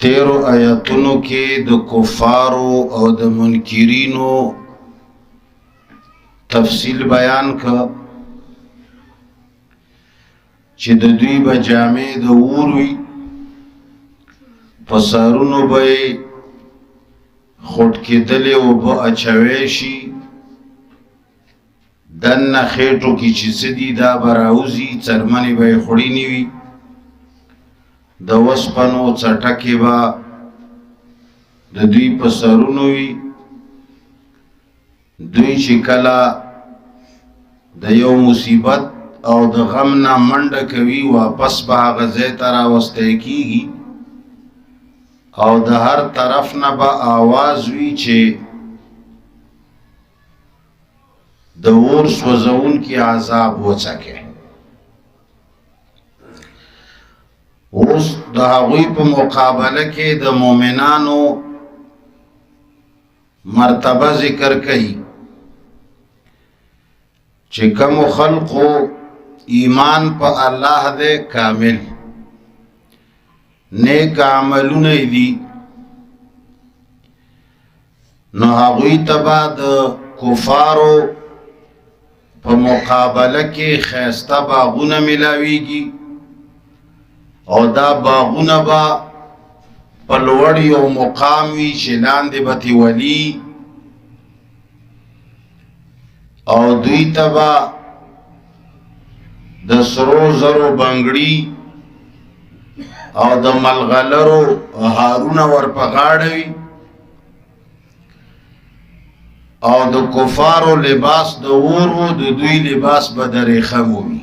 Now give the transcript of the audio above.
تیرو آیاتونو کې د کفارو او د منکرینو تفصیل بیان کا چې د دوی به جامع د اور وي، په سرونو به خوټ کېدلې اوبه اچوی شي، دننه خېټو کې چې څه دي دا به راوځي، څرمنې به یې خوړینې وي، د وسپنو څټکې به د دوی په سرونو وي. دوی چې کله د یو مصیبت او د غم نه منډه کوي، واپس به هغه ځای ته راوستی کېږي او د هر طرف نه به آواز وي چې د اور سوځونکي عذاب وڅکئ. اوس د هغوی په مقابله کې د مؤمنانو مرتبه ذکر کوي چې کوم خلقو ایمان په الله دې کامل، نیک عملونه دي، نو هغوی ته به د کفارو په مقابله کې ښایسته باغونه ملاویږي او دا باغونه به په لوړ یو مقام وي چې لاندې به ترې ولي، او دوی ته به د سرو زرو بنګړي او د ملغلرو هارونه ور په غاړه وي، او د کفارو لباس د اور و، د دوی لباس به د ریخمو وي.